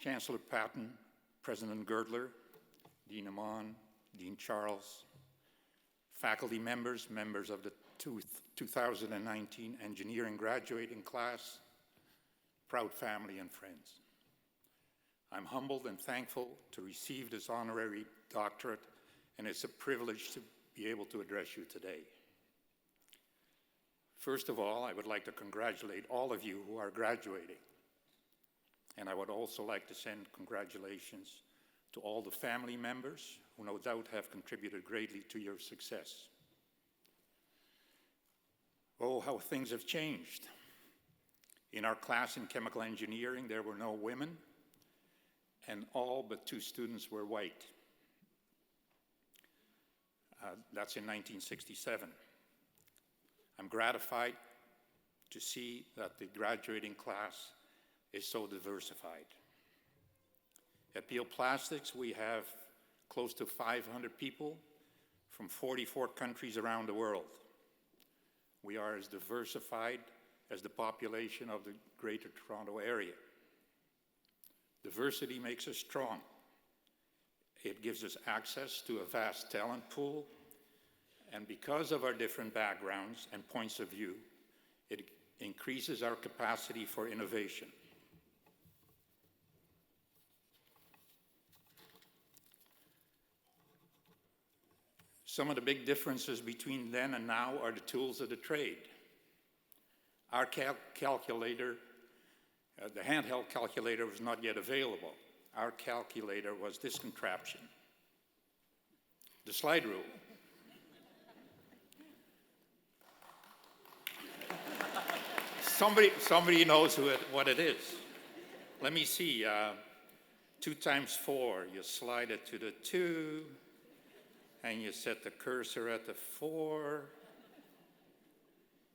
Chancellor Patton, President Girdler, Dean Amon, Dean Charles, faculty members, members of the 2019 engineering graduating class, proud family and friends. I'm humbled and thankful to receive this honorary doctorate, and it's a privilege to be able to address you today. First of all, I would like to congratulate all of you who are graduating. And I would also like to send congratulations to all the family members who no doubt have contributed greatly to your success. Oh, how things have changed. In our class in chemical engineering, there were no women, and all but 2 students were white. That's in 1967. I'm gratified to see that the graduating class is so diversified. At Peel Plastics, we have close to 500 people from 44 countries around the world. We are as diversified as the population of the Greater Toronto Area. Diversity makes us strong. It gives us access to a vast talent pool, and because of our different backgrounds and points of view, it increases our capacity for innovation. Some of the big differences between then and now are the tools of the trade. Our calculator, the handheld calculator was not yet available. Our calculator was this contraption, the slide rule. Somebody knows what it is. Let me see, 2 times 4, you slide it to the 2, and you set the cursor at the 4,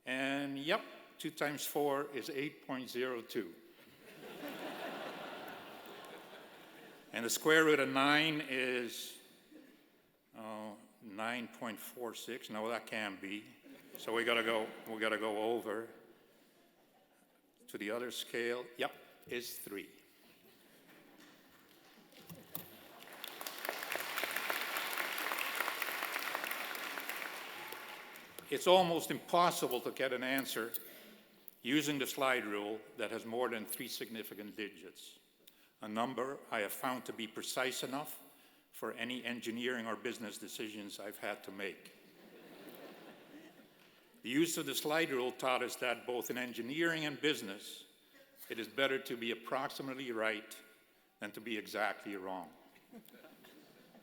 and yep, 2 times 4 is 8.02. And the square root of 9 is 9.46. No, that can't be. So we gotta go over to the other scale. Yep, is 3. It's almost impossible to get an answer using the slide rule that has more than 3 significant digits, a number I have found to be precise enough for any engineering or business decisions I've had to make. The use of the slide rule taught us that both in engineering and business, it is better to be approximately right than to be exactly wrong.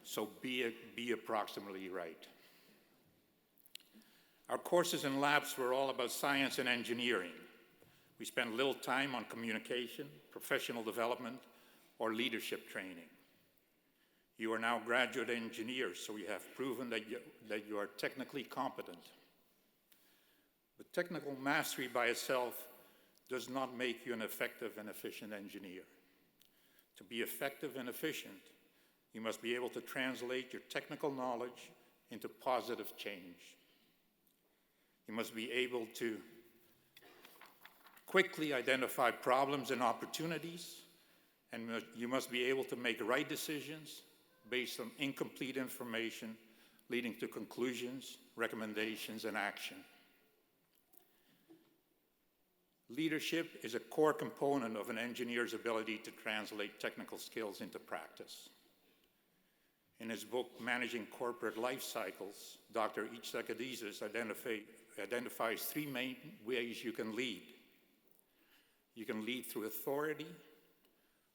So be approximately right. Our courses and labs were all about science and engineering. We spent little time on communication, professional development, or leadership training. You are now graduate engineers, so you have proven that you are technically competent. But technical mastery by itself does not make you an effective and efficient engineer. To be effective and efficient, you must be able to translate your technical knowledge into positive change. You must be able to quickly identify problems and opportunities, and you must be able to make right decisions based on incomplete information, leading to conclusions, recommendations, and action. Leadership is a core component of an engineer's ability to translate technical skills into practice. In his book, Managing Corporate Life Cycles, Dr. Itzhakadizis identifies 3 main ways you can lead. You can lead through authority,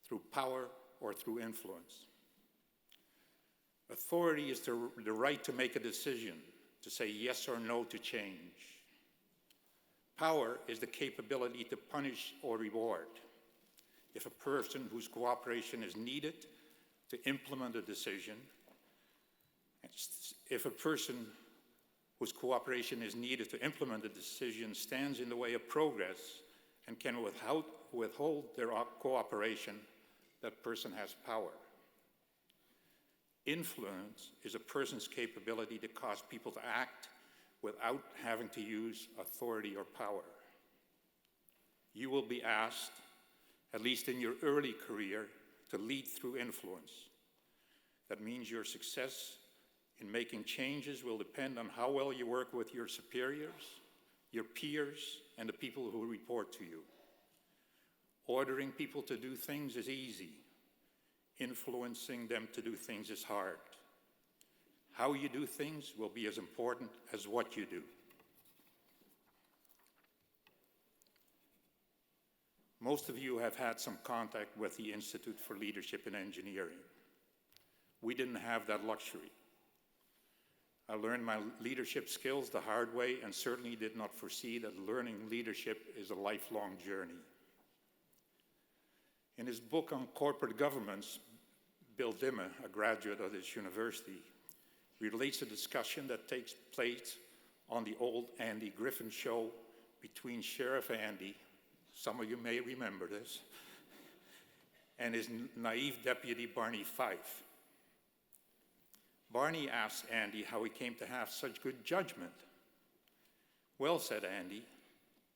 through power, or through influence. Authority is the right to make a decision, to say yes or no to change. Power is the capability to punish or reward. If a person whose cooperation is needed to implement a decision, if a person whose cooperation is needed to implement a decision stands in the way of progress and can withhold their cooperation, that person has power. Influence is a person's capability to cause people to act without having to use authority or power. You will be asked, at least in your early career, to lead through influence. That means your success in making changes will depend on how well you work with your superiors, your peers, and the people who report to you. Ordering people to do things is easy. Influencing them to do things is hard. How you do things will be as important as what you do. Most of you have had some contact with the Institute for Leadership in Engineering. We didn't have that luxury. I learned my leadership skills the hard way and certainly did not foresee that learning leadership is a lifelong journey. In his book on corporate governance, Bill Dimme, a graduate of this university, relates a discussion that takes place on the old Andy Griffin show between Sheriff Andy, some of you may remember this, and his naive deputy Barney Fife. Barney asks Andy how he came to have such good judgment. Well, said Andy,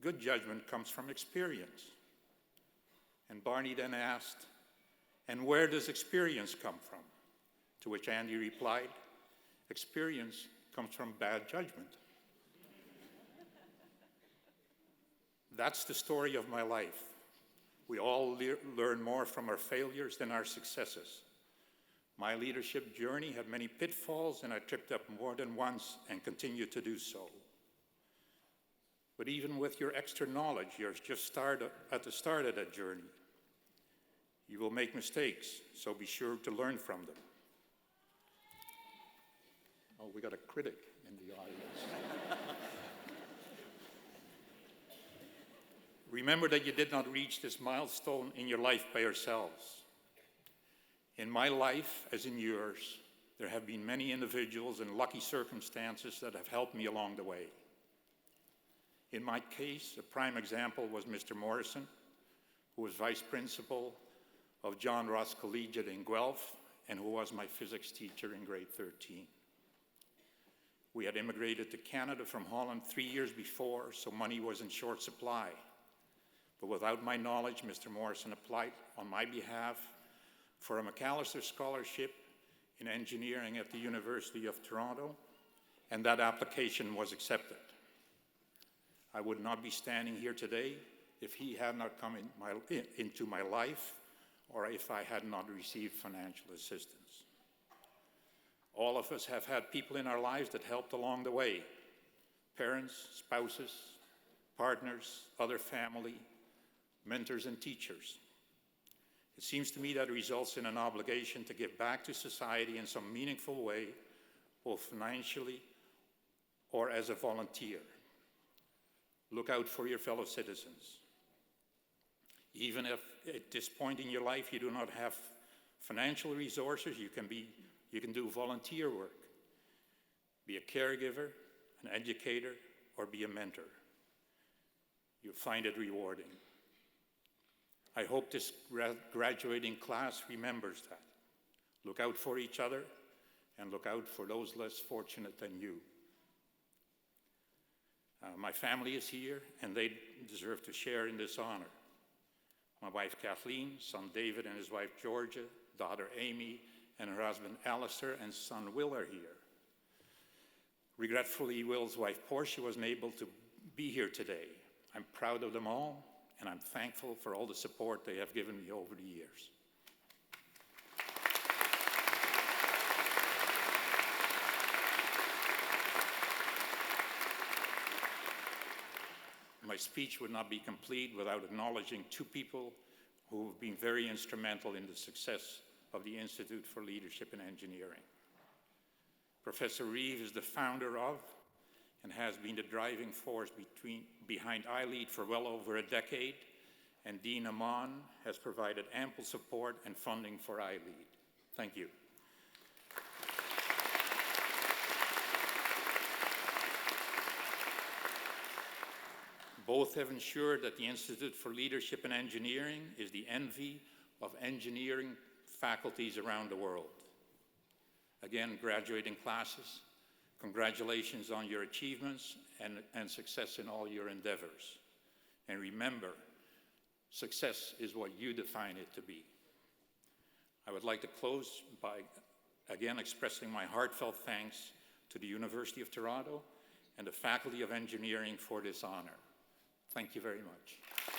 good judgment comes from experience. And Barney then asked, and where does experience come from? To which Andy replied, experience comes from bad judgment. That's the story of my life. We all learn more from our failures than our successes. My leadership journey had many pitfalls, and I tripped up more than once and continue to do so. But even with your extra knowledge, you're just at the start of that journey. You will make mistakes, so be sure to learn from them. Oh, we got a critic in the audience. Remember that you did not reach this milestone in your life by yourselves. In my life, as in yours, there have been many individuals in lucky circumstances that have helped me along the way. In my case, a prime example was Mr. Morrison, who was vice principal of John Ross Collegiate in Guelph and who was my physics teacher in grade 13. We had immigrated to Canada from Holland 3 years before, so money was in short supply. But without my knowledge, Mr. Morrison applied on my behalf for a McAllister Scholarship in engineering at the University of Toronto, and that application was accepted. I would not be standing here today if he had not come into my life or if I had not received financial assistance. All of us have had people in our lives that helped along the way: parents, spouses, partners, other family, mentors, and teachers. It seems to me that results in an obligation to give back to society in some meaningful way, both financially or as a volunteer. Look out for your fellow citizens. Even if at this point in your life you do not have financial resources, you can do volunteer work. Be a caregiver, an educator, or be a mentor. You'll find it rewarding. I hope this graduating class remembers that. Look out for each other and look out for those less fortunate than you. My family is here and they deserve to share in this honor. My wife Kathleen, son David and his wife Georgia, daughter Amy, and her husband Alistair and son Will are here. Regretfully, Will's wife Portia wasn't able to be here today. I'm proud of them all, and I'm thankful for all the support they have given me over the years. My speech would not be complete without acknowledging two people who have been very instrumental in the success of the Institute for Leadership in Engineering. Professor Reeve is the founder of and has been the driving force behind iLead for well over a decade, and Dean Amon has provided ample support and funding for iLead. Thank you. Both have ensured that the Institute for Leadership in Engineering is the envy of engineering faculties around the world. Again, graduating classes, congratulations on your achievements and success in all your endeavors. And remember, success is what you define it to be. I would like to close by again expressing my heartfelt thanks to the University of Toronto and the Faculty of Engineering for this honor. Thank you very much.